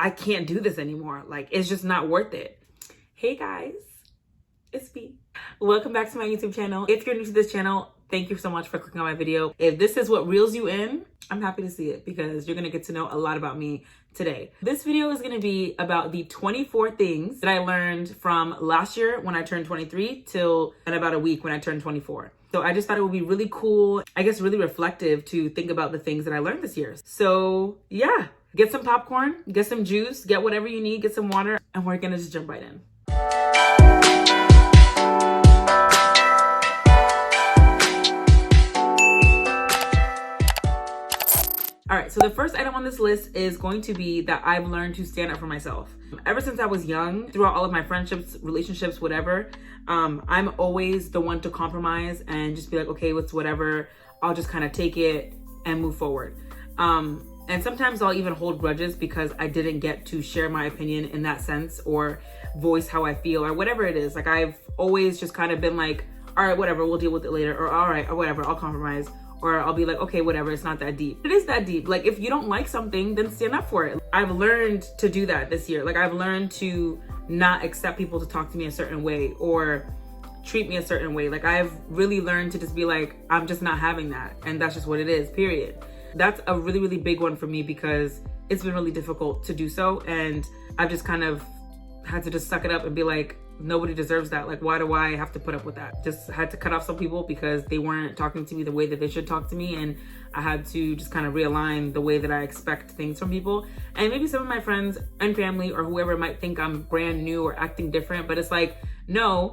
I can't do this anymore. Like, it's just not worth it. Hey guys, it's me. Welcome back to my YouTube channel. If you're new to this channel, thank you so much for clicking on my video. If this is what reels you in, I'm happy to see it because you're gonna get to know a lot about me today. This video is gonna be about the 24 things that I learned from last year when I turned 23 till in about a week when I turned 24. So I just thought it would be really cool, I guess really reflective to think about the things that I learned this year. So yeah, get some popcorn, get some juice, get whatever you need, get some water, and we're gonna just jump right in. All right, so the first item on this list is going to be that I've learned to stand up for myself. Ever since I was young, throughout all of my friendships, relationships, whatever, I'm always the one to compromise and just be like, okay, it's whatever. I'll just kind of take it and move forward. And sometimes I'll even hold grudges because I didn't get to share my opinion in that sense or voice how I feel or whatever it is. Like I've always just kind of been like, all right, whatever, we'll deal with it later. Or all right, or whatever, I'll compromise. Or I'll be like, okay, whatever, it's not that deep. It is that deep. Like if you don't like something, then stand up for it. I've learned to do that this year. Like I've learned to not accept people to talk to me a certain way or treat me a certain way. Like I've really learned to just be like, I'm just not having that. And that's just what it is, period. That's a really, really big one for me because it's been really difficult to do so. And I've just kind of had to just suck it up and be like, nobody deserves that. Like, why do I have to put up with that? Just had to cut off some people because they weren't talking to me the way that they should talk to me. And I had to just kind of realign the way that I expect things from people. And maybe some of my friends and family or whoever might think I'm brand new or acting different, but it's like, no,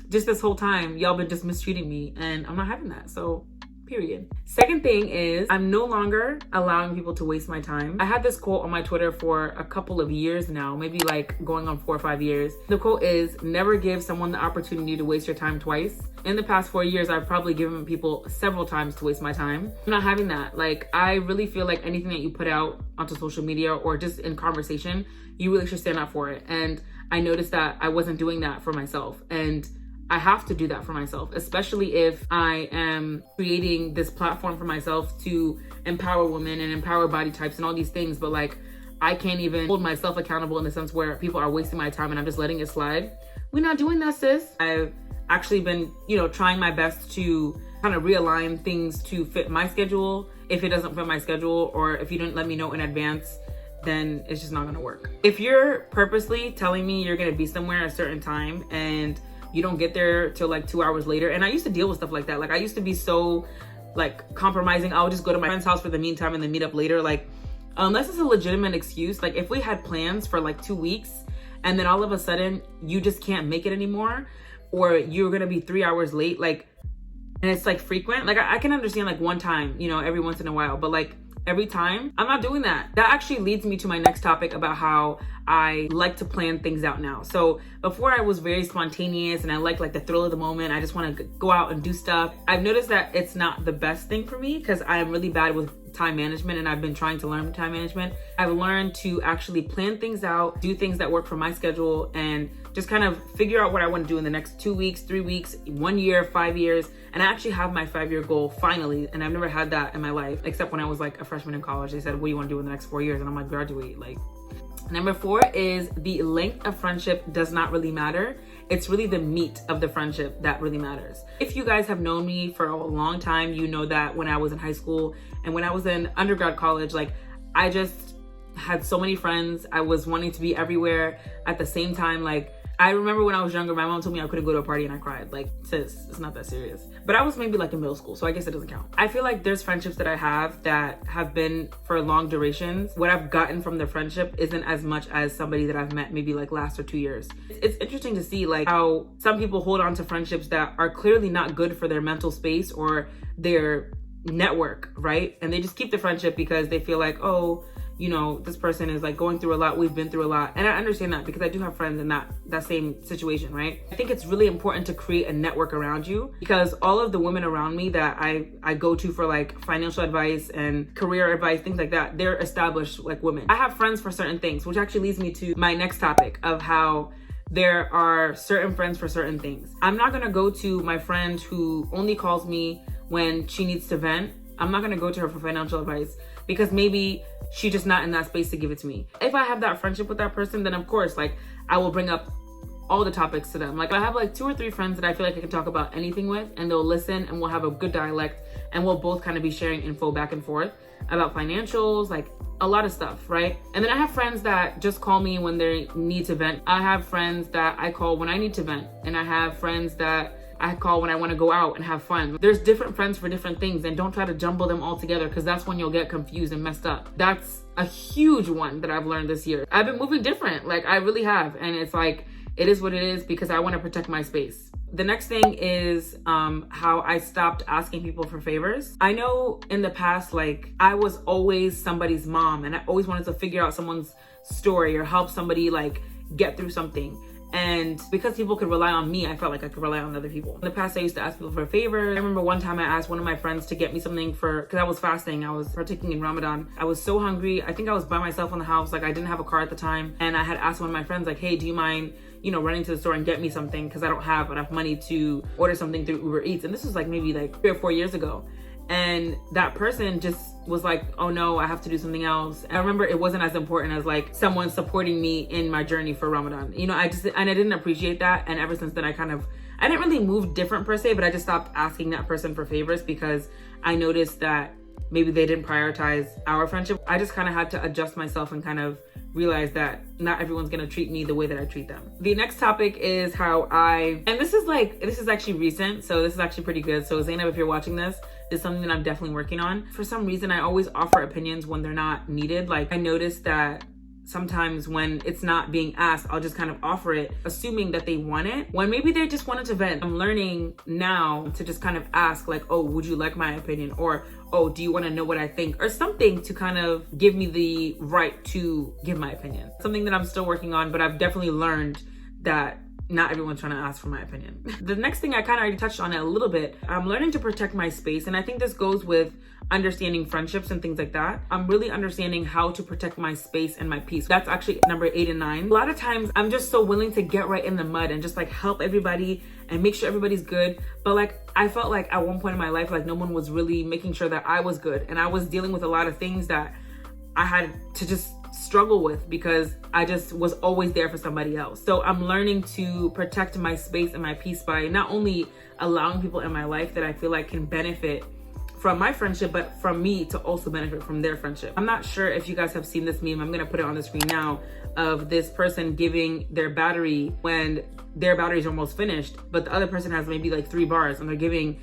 just this whole time, y'all been just mistreating me and I'm not having that. So period. Second thing is I'm no longer allowing people to waste my time. I had this quote on my Twitter for a couple of years now, maybe like going on 4 or 5 years. The quote is, never give someone the opportunity to waste your time twice. In the past 4 years, I've probably given people several times to waste my time. I'm not having that. Like, I really feel like anything that you put out onto social media or just in conversation, you really should stand up for it. And I noticed that I wasn't doing that for myself. And I have to do that for myself, especially if I am creating this platform for myself to empower women and empower body types and all these things. But like, I can't even hold myself accountable in the sense where people are wasting my time and I'm just letting it slide. We're not doing that, sis. I've actually been, trying my best to kind of realign things to fit my schedule. If it doesn't fit my schedule or if you didn't let me know in advance, then it's just not gonna work. If you're purposely telling me you're gonna be somewhere at a certain time and you don't get there till like 2 hours later. And I used to deal with stuff like that. Like I used to be so like compromising. I'll just go to my friend's house for the meantime and then meet up later. Like unless it's a legitimate excuse, like if we had plans for like 2 weeks and then all of a sudden you just can't make it anymore or you're gonna be 3 hours late, like, and it's like frequent. Like I can understand like one time, every once in a while, but like every time, I'm not doing that. That actually leads me to my next topic about how I like to plan things out now. So before I was very spontaneous and I like the thrill of the moment. I just want to go out and do stuff. I've noticed that it's not the best thing for me because I am really bad with time management and I've been trying to learn time management. I've learned to actually plan things out, do things that work for my schedule and just kind of figure out what I want to do in the next 2 weeks, 3 weeks, 1 year, 5 years. And I actually have my 5-year goal finally. And I've never had that in my life, except when I was like a freshman in college. They said, what do you want to do in the next 4 years? And I'm like, graduate. Number 4 is the length of friendship does not really matter. It's really the meat of the friendship that really matters. If you guys have known me for a long time, you know that when I was in high school and when I was in undergrad college, I just had so many friends. I was wanting to be everywhere at the same time. I remember when I was younger, my mom told me I couldn't go to a party and I cried. Sis, it's not that serious. But I was maybe in middle school, so I guess it doesn't count. I feel like there's friendships that I have that have been for long durations. What I've gotten from the friendship isn't as much as somebody that I've met maybe last or 2 years. It's interesting to see how some people hold on to friendships that are clearly not good for their mental space or their network, right? And they just keep the friendship because they feel like, oh, this person is going through a lot. We've been through a lot. And I understand that because I do have friends in that same situation, right? I think it's really important to create a network around you because all of the women around me that I go to for financial advice and career advice, things like that, they're established women. I have friends for certain things, which actually leads me to my next topic of how there are certain friends for certain things. I'm not gonna go to my friend who only calls me when she needs to vent. I'm not gonna go to her for financial advice because maybe she's just not in that space to give it to me. If I have that friendship with that person, then of course, like, I will bring up all the topics to them. Like, I have like 2 or 3 friends that I feel like I can talk about anything with, and they'll listen, and we'll have a good dialect, and we'll both kind of be sharing info back and forth about financials, like a lot of stuff, right? And then I have friends that just call me when they need to vent. I have friends that I call when I need to vent, and I have friends that I call when I want to go out and have fun. There's different friends for different things, and don't try to jumble them all together, because that's when you'll get confused and messed up. That's a huge one that I've learned this year. I've been moving different, like I really have, and it's like, it is what it is, because I want to protect my space. The next thing is how I stopped asking people for favors. I know in the past, like, I was always somebody's mom, and I always wanted to figure out someone's story or help somebody like get through something. And because people could rely on me, I felt like I could rely on other people. In the past, I used to ask people for favors. I remember one time I asked one of my friends to get me something because I was fasting. I was partaking in Ramadan. I was so hungry. I think I was by myself in the house. Like, I didn't have a car at the time. And I had asked one of my friends, like, hey, do you mind, running to the store and get me something? Because I don't have enough money to order something through Uber Eats. And this was like maybe like 3 or 4 years ago. And that person just was like, oh no, I have to do something else. I remember it wasn't as important as like someone supporting me in my journey for Ramadan. I didn't appreciate that. And ever since then, I didn't really move different per se, but I just stopped asking that person for favors because I noticed that maybe they didn't prioritize our friendship. I just kind of had to adjust myself and kind of realize that not everyone's gonna treat me the way that I treat them. The next topic is and this is actually recent, so this is actually pretty good. So Zainab, if you're watching this is something that I'm definitely working on. For some reason, I always offer opinions when they're not needed. Like, I noticed that sometimes when it's not being asked, I'll just kind of offer it, assuming that they want it, when maybe they just wanted to vent. I'm learning now to just kind of ask, like, oh, would you like my opinion? Or, oh, do you want to know what I think? Or something to kind of give me the right to give my opinion. Something that I'm still working on, but I've definitely learned that not everyone's trying to ask for my opinion. The next thing, I kind of already touched on it a little bit. I'm learning to protect my space. And I think this goes with understanding friendships and things like that. I'm really understanding how to protect my space and my peace. That's actually number 8 and 9. A lot of times I'm just so willing to get right in the mud and just like help everybody and make sure everybody's good. But like, I felt like at one point in my life, like no one was really making sure that I was good. And I was dealing with a lot of things that I had to just struggle with because I just was always there for somebody else. So I'm learning to protect my space and my peace by not only allowing people in my life that I feel like can benefit from my friendship, but from me to also benefit from their friendship. I'm not sure if you guys have seen this meme. I'm gonna put it on the screen now, of this person giving their battery when their battery's almost finished, but the other person has maybe like 3 bars and they're giving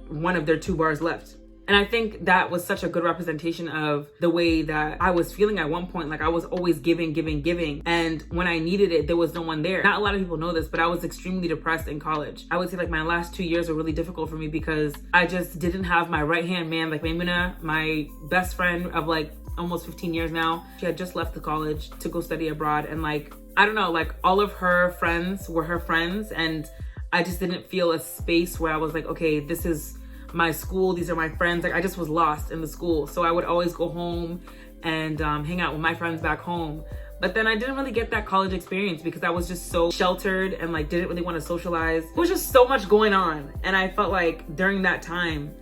one of their 2 bars left. And I think that was such a good representation of the way that I was feeling at one point. Like, I was always giving. And when I needed it, there was no one there. Not a lot of people know this, but I was extremely depressed in college. I would say like my last 2 years were really difficult for me because I just didn't have my right-hand man, like Maimuna, my best friend of like almost 15 years now. She had just left the college to go study abroad. And like, I don't know, like all of her friends were her friends. And I just didn't feel a space where I was like, okay, this is my school, these are my friends. Like, I just was lost in the school. So I would always go home and hang out with my friends back home. But then I didn't really get that college experience because I was just so sheltered and like didn't really want to socialize. There was just so much going on. And I felt like during that time,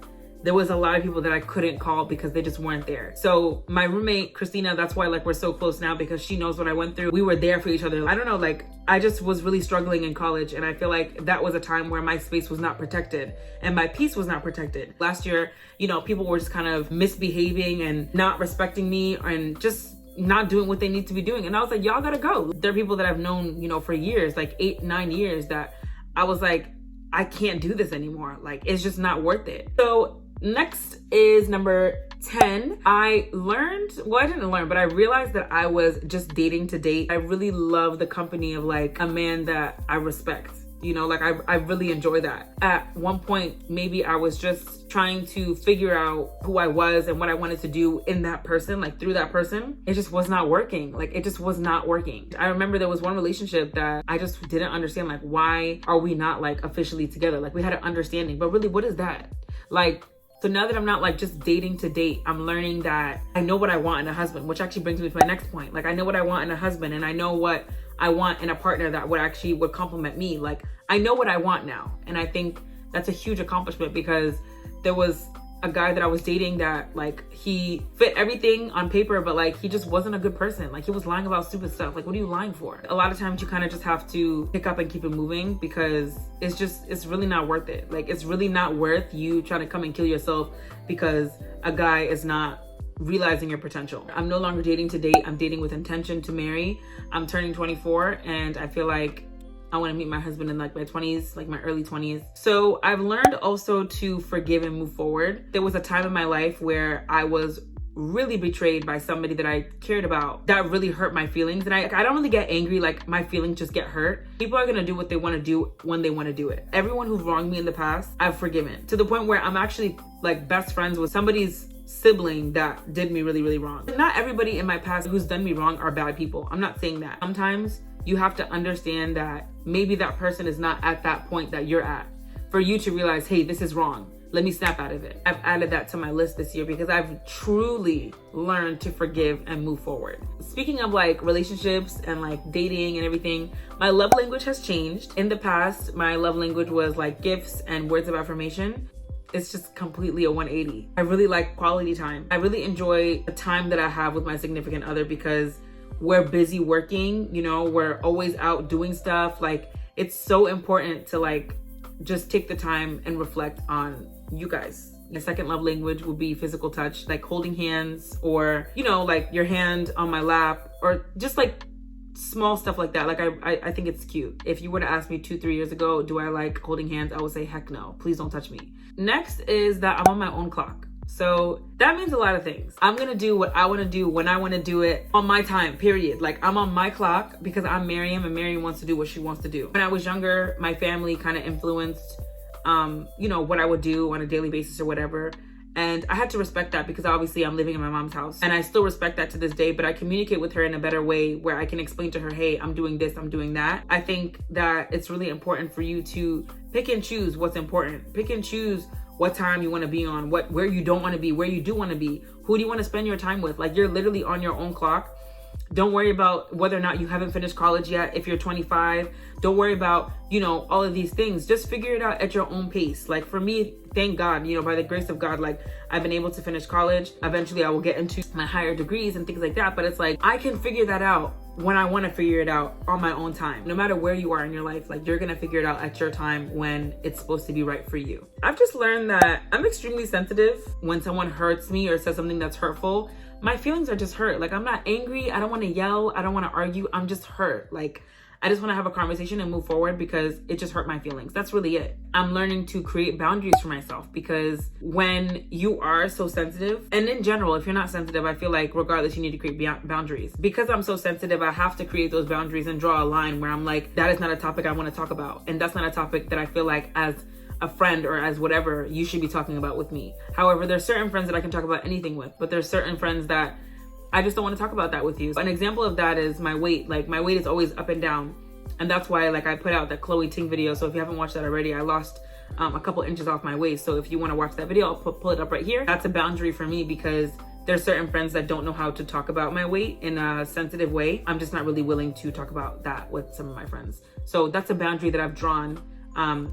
there was a lot of people that I couldn't call because they just weren't there. So my roommate, Christina, that's why like we're so close now, because she knows what I went through. We were there for each other. I don't know, like I just was really struggling in college. And I feel like that was a time where my space was not protected and my peace was not protected. Last year, people were just kind of misbehaving and not respecting me and just not doing what they need to be doing. And I was like, y'all gotta go. There are people that I've known, for years, like 8-9 years, that I was like, I can't do this anymore. Like, it's just not worth it. So next is number 10. I didn't learn, but I realized that I was just dating to date. I really love the company of like a man that I respect. I really enjoy that. At one point, maybe I was just trying to figure out who I was and what I wanted to do in that person, like through that person. It just was not working. Like, it just was not working. I remember there was one relationship that I just didn't understand. Like, why are we not like officially together? Like, we had an understanding, but really, what is that? Like, so now that I'm not like just dating to date, I'm learning that I know what I want in a husband, which actually brings me to my next point. Like, I know what I want in a husband, and I know what I want in a partner that would complement me. Like, I know what I want now. And I think that's a huge accomplishment because there was a guy that I was dating that like he fit everything on paper, but like he just wasn't a good person. Like he was lying about stupid stuff. Like what are you lying for? A lot of times you kind of just have to pick up and keep it moving, because it's really not worth it. Like it's really not worth you trying to come and kill yourself because a guy is not realizing your potential. I'm no longer dating to date. I'm dating with intention to marry. I'm turning 24 and I feel like I want to meet my husband in like my 20s, like my early 20s. So I've learned also to forgive and move forward. There was a time in my life where I was really betrayed by somebody that I cared about. That really hurt my feelings. And I don't really get angry, like my feelings just get hurt. People are gonna do what they want to do when they want to do it. Everyone who's wronged me in the past, I've forgiven, to the point where I'm actually like best friends with somebody's sibling that did me really, really wrong. Not everybody in my past who's done me wrong are bad people. I'm not saying that. Sometimes you have to understand that maybe that person is not at that point that you're at for you to realize, hey, this is wrong. Let me snap out of it. I've added that to my list this year because I've truly learned to forgive and move forward. Speaking of like relationships and like dating and everything, my love language has changed. In the past, my love language was like gifts and words of affirmation. It's just completely a 180. I really like quality time. I really enjoy the time that I have with my significant other because we're busy working, you know, we're always out doing stuff. Like it's so important to like just take the time and reflect on you guys. The second love language will be physical touch, like holding hands, or, you know, like your hand on my lap, or just like small stuff like that. Like I think it's cute. If you were to ask me 2-3 years ago, do I like holding hands? I would say, heck no, please don't touch me. Next is that I'm on my own clock. So that means a lot of things. I'm gonna do what I wanna do when I wanna do it on my time, period. Like I'm on my clock because I'm Mariam and Mariam wants to do what she wants to do. When I was younger, my family kind of influenced, you know, what I would do on a daily basis or whatever. And I had to respect that because obviously I'm living in my mom's house. And I still respect that to this day, but I communicate with her in a better way where I can explain to her, hey, I'm doing this, I'm doing that. I think that it's really important for you to pick and choose what's important. Pick and choose what time you want to be on, where you don't want to be, where you do want to be, who do you want to spend your time with. Like you're literally on your own clock. Don't worry about whether or not you haven't finished college yet if you're 25. Don't worry about, you know, all of these things. Just figure it out at your own pace. Like for me, thank God, you know, by the grace of God, like I've been able to finish college. Eventually I will get into my higher degrees and things like that. But it's like, I can figure that out when I want to figure it out on my own time. No matter where you are in your life, like you're going to figure it out at your time when it's supposed to be right for you. I've just learned that I'm extremely sensitive. When someone hurts me or says something that's hurtful, my feelings are just hurt. Like I'm not angry. I don't want to yell. I don't want to argue. I'm just hurt. Like I just want to have a conversation and move forward because it just hurt my feelings. That's really it. I'm learning to create boundaries for myself because when you are so sensitive, and in general, if you're not sensitive, I feel like regardless, you need to create boundaries. Because I'm so sensitive, I have to create those boundaries and draw a line where I'm like, that is not a topic I want to talk about. And that's not a topic that I feel like as a friend or as whatever you should be talking about with me. However, there's certain friends that I can talk about anything with, but there's certain friends that I just don't want to talk about that with you. An example of that is my weight. Like my weight is always up and down. And that's why like I put out that Chloe Ting video. So if you haven't watched that already, I lost a couple inches off my waist. So if you want to watch that video, I'll pull it up right here. That's a boundary for me because there's certain friends that don't know how to talk about my weight in a sensitive way. I'm just not really willing to talk about that with some of my friends. So that's a boundary that I've drawn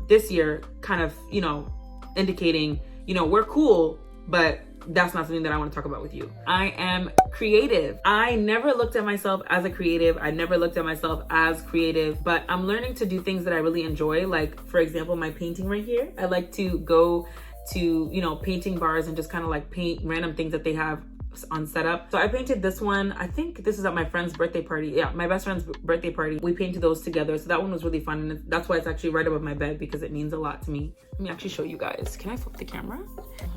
this year, kind of, you know, indicating, you know, we're cool, but that's not something that I want to talk about with you. I am creative. I never looked at myself as a creative. I never looked at myself as creative, but I'm learning to do things that I really enjoy. Like, for example, my painting right here. I like to go to, you know, painting bars and just kind of like paint random things that they have on setup. So I painted this one. I think this is at my friend's birthday party. Yeah, my best friend's birthday party. We painted those together. So that one was really fun. And that's why it's actually right above my bed because it means a lot to me. Let me actually show you guys. Can I flip the camera?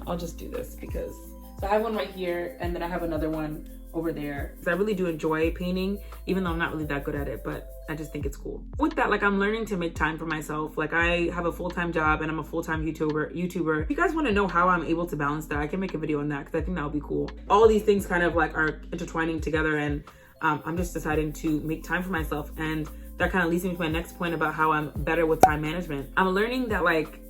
I'll just do this because, so I have one right here and then I have another one over there. I really do enjoy painting, even though I'm not really that good at it, but I just think it's cool. With that, like I'm learning to make time for myself. Like I have a full-time job and I'm a full-time YouTuber. If you guys want to know how I'm able to balance that, I can make a video on that because I think that would be cool. All these things kind of like are intertwining together and I'm just deciding to make time for myself. And that kind of leads me to my next point about how I'm better with time management. I'm learning that like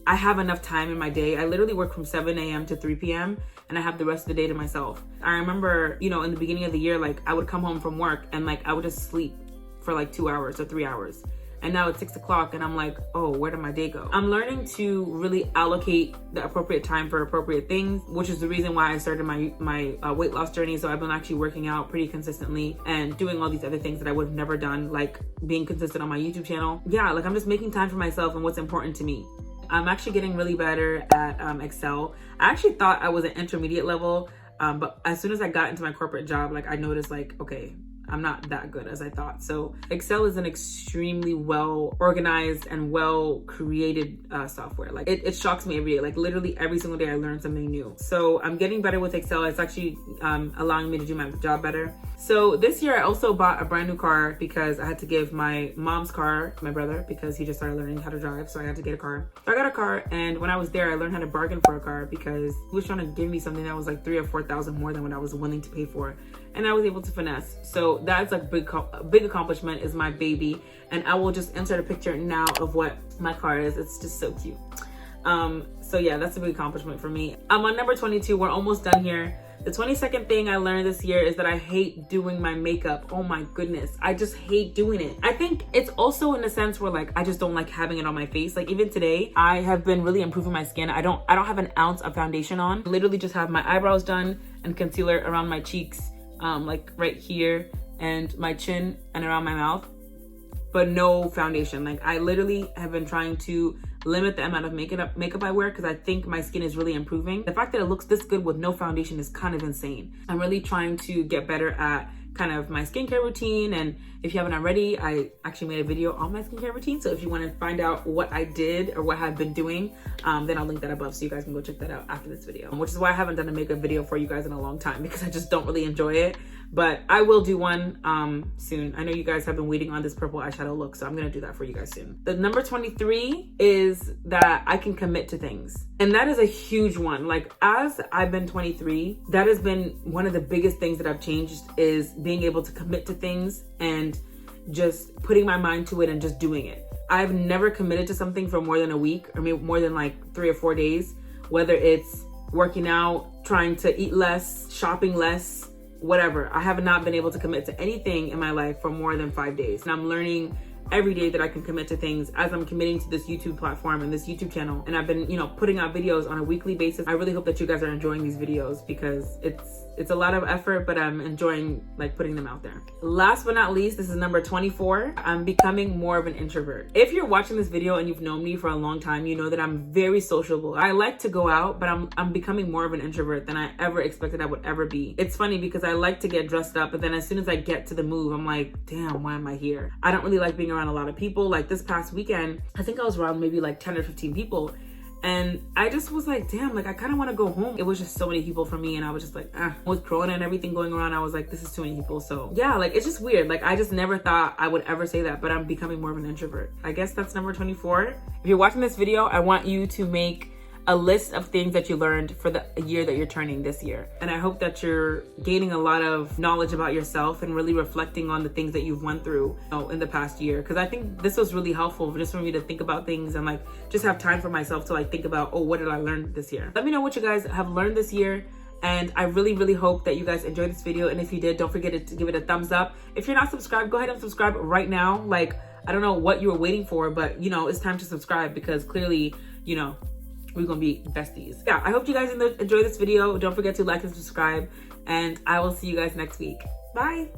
I have enough time in my day. I literally work from 7 a.m. to 3 p.m. and I have the rest of the day to myself. I remember, you know, in the beginning of the year, like I would come home from work and like I would just sleep for like 2 hours or 3 hours. and now it's 6 o'clock and I'm like, oh, where did my day go? I'm learning to really allocate the appropriate time for appropriate things, which is the reason why I started my weight loss journey. So I've been actually working out pretty consistently and doing all these other things that I would have never done, like being consistent on my YouTube channel. Yeah, like I'm just making time for myself and what's important to me. I'm actually getting really better at Excel. I actually thought I was an intermediate level, but as soon as I got into my corporate job, like I noticed like, okay, I'm not that good as I thought. So Excel is an extremely well organized and well created software. Like it shocks me every day. Like literally every single day I learn something new. So I'm getting better with Excel. It's actually allowing me to do my job better. So this year I also bought a brand new car because I had to give my mom's car to my brother because he just started learning how to drive. So I had to get a car. So I got a car, and when I was there, I learned how to bargain for a car because he was trying to give me something that was like $3,000 or $4,000 more than what I was willing to pay for. And I was able to finesse. So that's like a big accomplishment, is my baby. And I will just insert a picture now of what my car is. It's just so cute. So yeah, that's a big accomplishment for me. I'm on number 22. We're almost done here. The 22nd thing I learned this year is that I hate doing my makeup. Oh my goodness. I just hate doing it. I think it's also in a sense where like, I just don't like having it on my face. Like even today, I have been really improving my skin. I don't have an ounce of foundation on. I literally just have my eyebrows done and concealer around my cheeks, like right here, and my chin and around my mouth, but no foundation. Like I literally have been trying to limit the amount of makeup I wear because I think my skin is really improving. The fact that it looks this good with no foundation is kind of insane. I'm really trying to get better at kind of my skincare routine, and if you haven't already, I actually made a video on my skincare routine. So if you want to find out what I did or what I've been doing, then I'll link that above so you guys can go check that out after this video. Which is why I haven't done a makeup video for you guys in a long time, because I just don't really enjoy it. But I will do one soon. I know you guys have been waiting on this purple eyeshadow look, so I'm gonna do that for you guys soon. The number 23 is that I can commit to things. And that is a huge one. Like as I've been 23, that has been one of the biggest things that I've changed, is being able to commit to things and just putting my mind to it and just doing it. I've never committed to something for more than a week, or maybe more than like 3 or 4 days, whether it's working out, trying to eat less, shopping less, whatever. I have not been able to commit to anything in my life for more than 5 days. And I'm learning every day that I can commit to things as I'm committing to this YouTube platform and this YouTube channel. And I've been, putting out videos on a weekly basis. I really hope that you guys are enjoying these videos because it's a lot of effort, but I'm enjoying like putting them out there. Last but not least, this is number 24. I'm becoming more of an introvert. If you're watching this video and you've known me for a long time, you know that I'm very sociable. I like to go out, but I'm becoming more of an introvert than I ever expected I would ever be. It's funny because I like to get dressed up, but then as soon as I get to the move, I'm like, damn, why am I here? I don't really like being around a lot of people. Like this past weekend, I think I was around maybe like 10 or 15 people. And I just was like, damn, like I kind of want to go home. It was just so many people for me. And I was just like, with Corona and everything going around, I was like, this is too many people. So yeah, like it's just weird. Like I just never thought I would ever say that, but I'm becoming more of an introvert. I guess that's number 24. If you're watching this video, I want you to make a list of things that you learned for the year that you're turning this year. And I hope that you're gaining a lot of knowledge about yourself and really reflecting on the things that you've went through in the past year. Because I think this was really helpful just for me to think about things and like just have time for myself to like think about, oh, what did I learn this year? Let me know what you guys have learned this year. And I really, really hope that you guys enjoyed this video. And if you did, don't forget to give it a thumbs up. If you're not subscribed, go ahead and subscribe right now. Like, I don't know what you were waiting for, but it's time to subscribe because clearly, we're gonna be besties. Yeah, I hope you guys enjoy this video. Don't forget to like and subscribe, and I will see you guys next week. Bye.